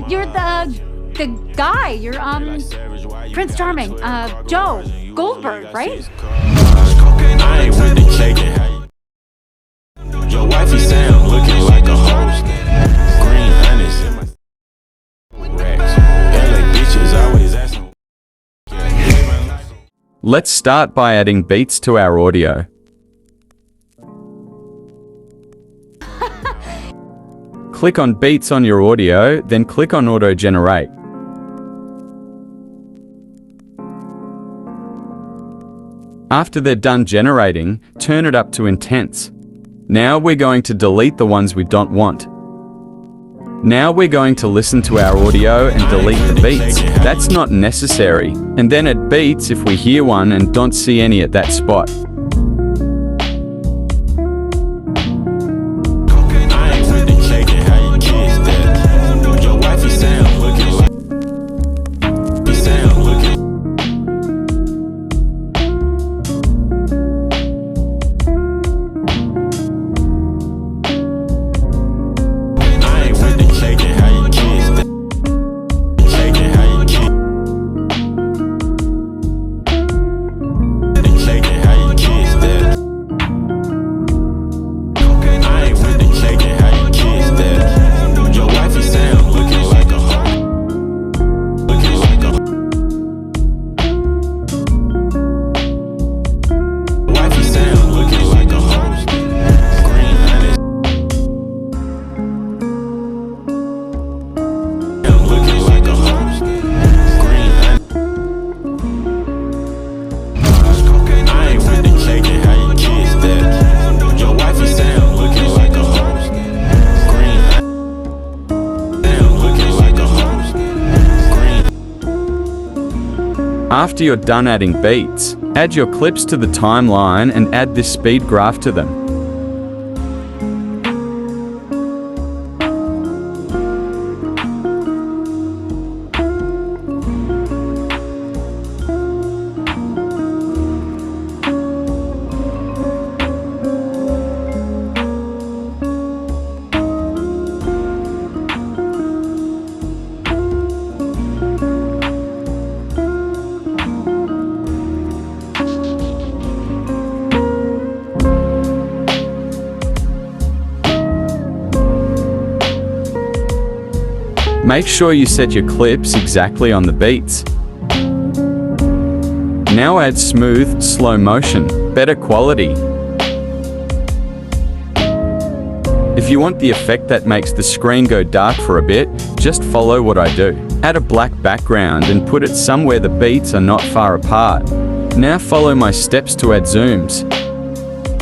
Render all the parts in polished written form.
You're the guy. You're Prince Charming. Joe Goldberg, right? I ain't with the caking. Your wifey Sam looking like a host. Green honey's in my racks. LA bitches always asking. Let's start by adding beats to our audio. Click on Beats on your audio, then click on Auto Generate. After they're done generating, turn it up to intense. Now we're going to delete the ones we don't want. Now we're going to listen to our audio and delete the beats. That's not necessary. And then add beats if we hear one and don't see any at that spot. After you're done adding beats, add your clips to the timeline and add this speed graph to them. Make sure you set your clips exactly on the beats. Now add smooth, slow motion, better quality. If you want the effect that makes the screen go dark for a bit, just follow what I do. Add a black background and put it somewhere the beats are not far apart. Now follow my steps to add zooms.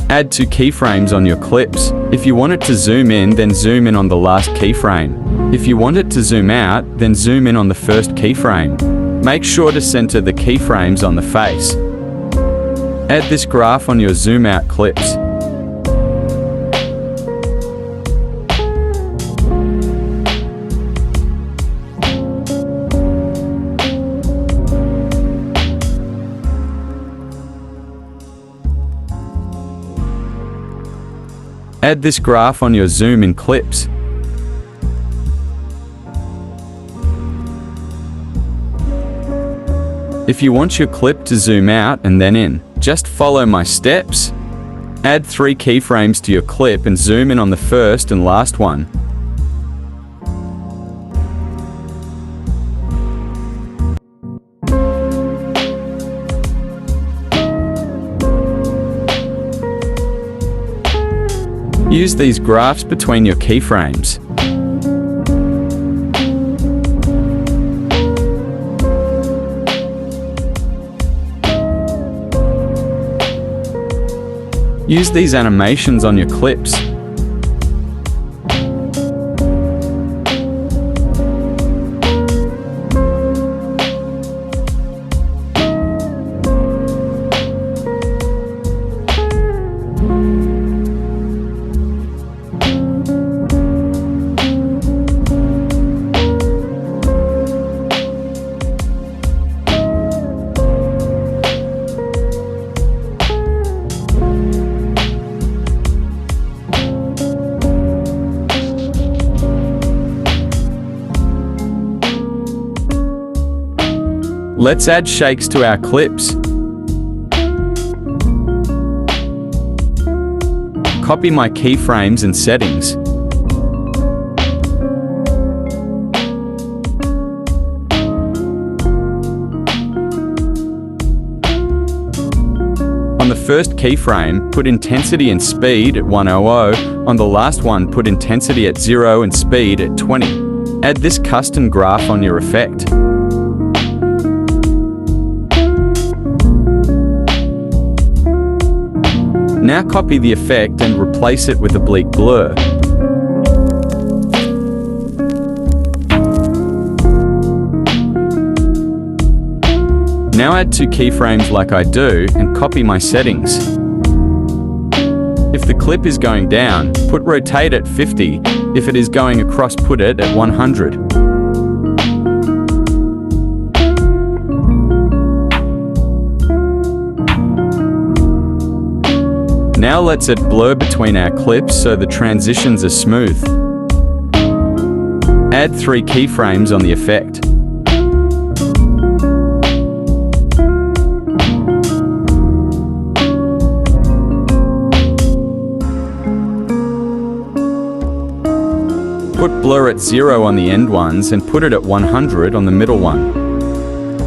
Add 2 keyframes on your clips. If you want it to zoom in, then zoom in on the last keyframe. If you want it to zoom out, then zoom in on the first keyframe. Make sure to center the keyframes on the face. Add this graph on your zoom out clips. Add this graph on your zoom in clips. If you want your clip to zoom out and then in, just follow my steps. Add 3 keyframes to your clip and zoom in on the first and last one. Use these graphs between your keyframes. Use these animations on your clips. Let's add shakes to our clips. Copy my keyframes and settings. On the first keyframe, put intensity and speed at 100. On the last one, put intensity at 0 and speed at 20. Add this custom graph on your effect. Now copy the effect and replace it with a bleak blur. Now add 2 keyframes like I do and copy my settings. If the clip is going down, put rotate at 50. If it is going across, put it at 100. Now let's add blur between our clips so the transitions are smooth. Add 3 keyframes on the effect. Put blur at 0 on the end ones and put it at 100 on the middle one.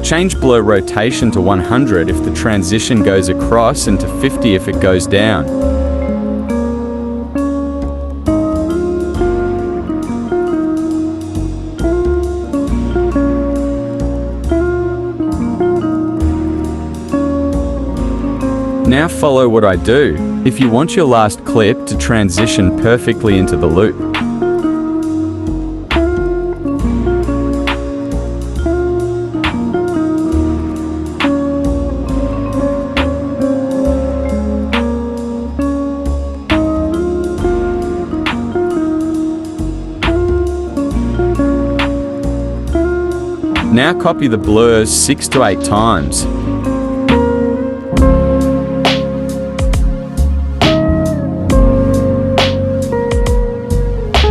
Change blur rotation to 100 if the transition goes across and to 50 if it goes down. Now follow what I do, if you want your last clip to transition perfectly into the loop. Now copy the blurs 6 to 8 times.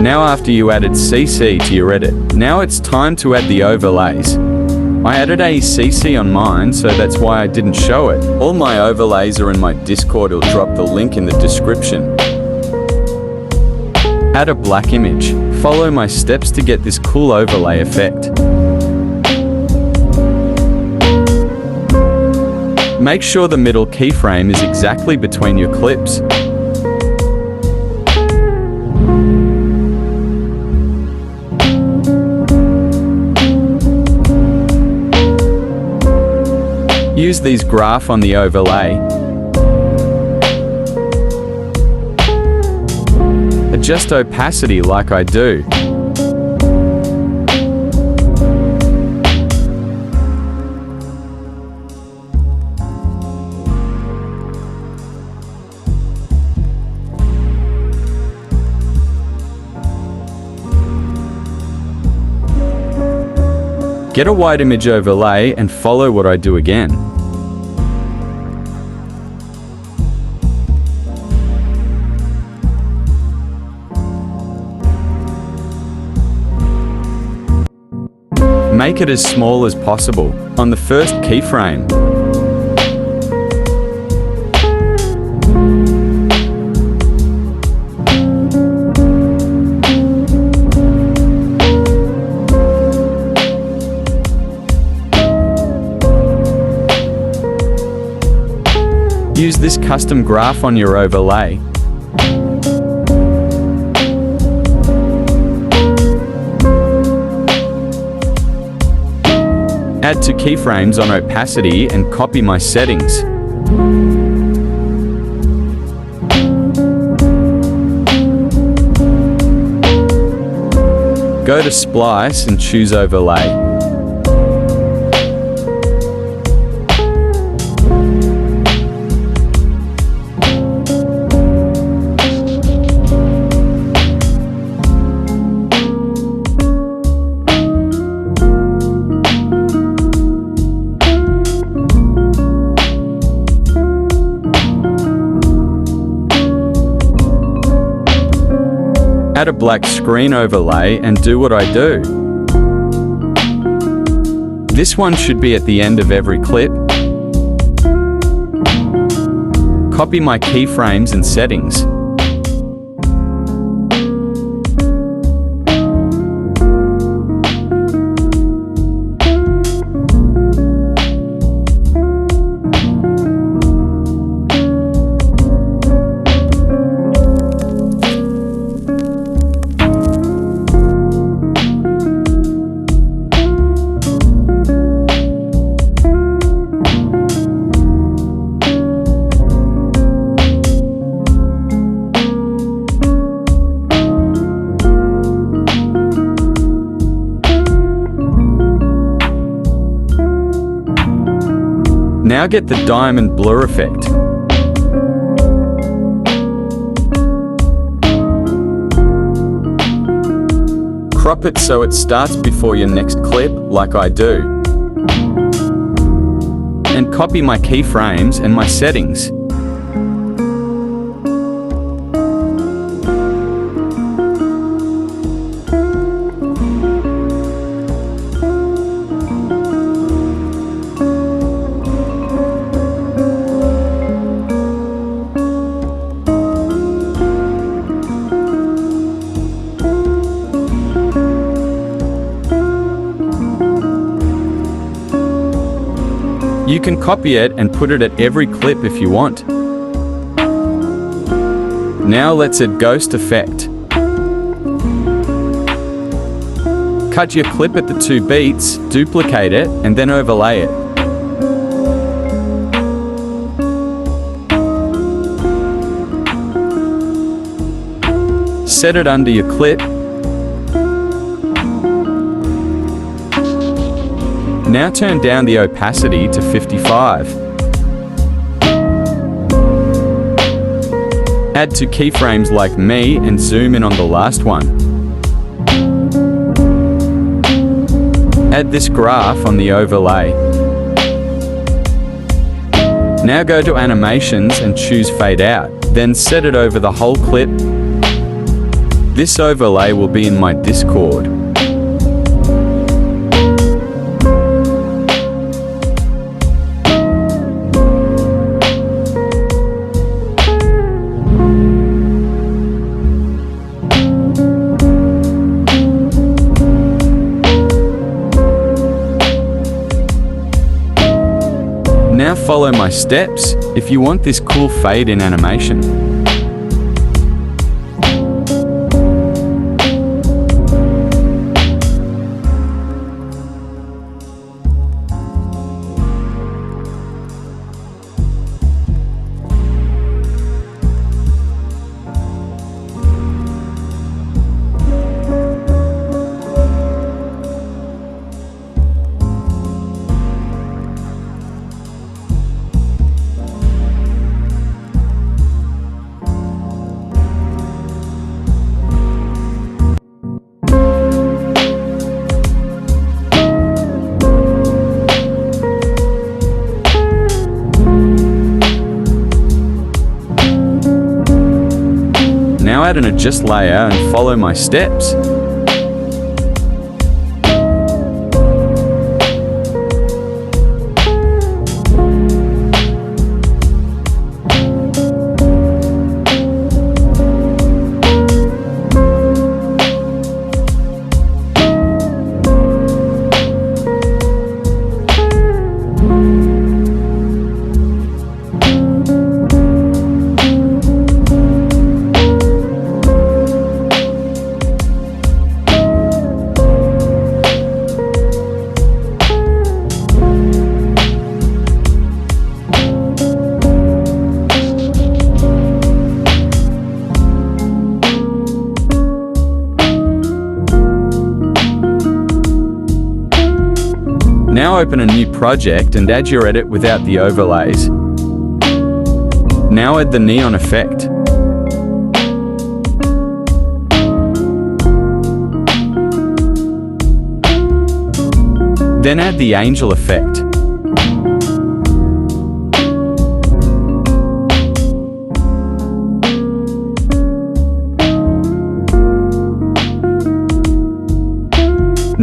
Now after you added CC to your edit, now it's time to add the overlays. I added a CC on mine, so that's why I didn't show it. All my overlays are in my Discord. I'll drop the link in the description. Add a black image. Follow my steps to get this cool overlay effect. Make sure the middle keyframe is exactly between your clips. Use these graph on the overlay. Adjust opacity like I do. Get a wide image overlay and follow what I do again. Make it as small as possible. On the first keyframe, use this custom graph on your overlay. Add 2 keyframes on opacity and copy my settings. Go to Splice and choose Overlay. Add a black screen overlay and do what I do. This one should be at the end of every clip. Copy my keyframes and settings. Now get the diamond blur effect. Crop it so it starts before your next clip, like I do. And copy my keyframes and my settings. You can copy it and put it at every clip if you want. Now let's add ghost effect. Cut your clip at the 2 beats, duplicate it, and then overlay it. Set it under your clip. Now turn down the opacity to 55. Add 2 keyframes like me and zoom in on the last one. Add this graph on the overlay. Now go to animations and choose fade out, then set it over the whole clip. This overlay will be in my Discord. Now follow my steps if you want this cool fade in animation. Now add an adjust layer and follow my steps. Now open a new project and add your edit without the overlays. Now add the neon effect. Then add the angel effect.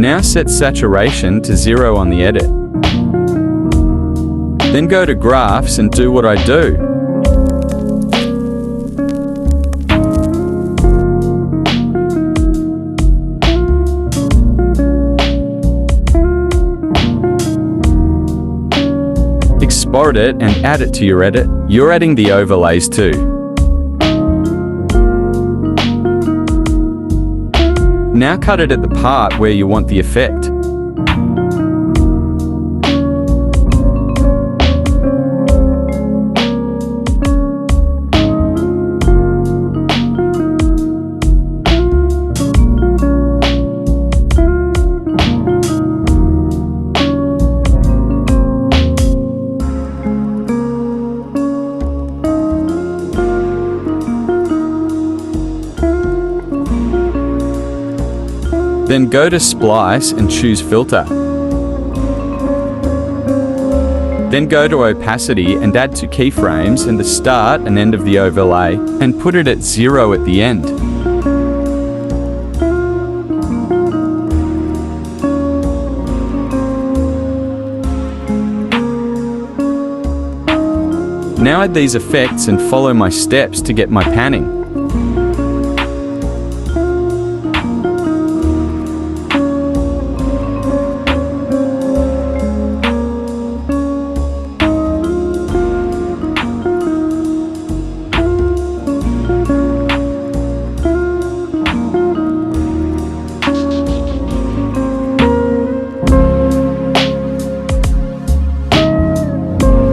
Now set saturation to 0 on the edit. Then go to graphs and do what I do. Export it and add it to your edit. You're adding the overlays too. Now cut it at the part where you want the effect. Then go to Splice and choose Filter. Then go to Opacity and add to keyframes and the start and end of the overlay and put it at 0 at the end. Now add these effects and follow my steps to get my panning.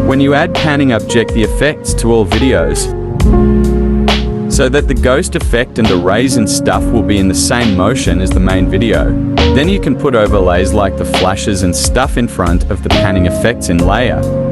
When you add panning, object the effects to all videos so that the ghost effect and the rays and stuff will be in the same motion as the main video. Then you can put overlays like the flashes and stuff in front of the panning effects in layer.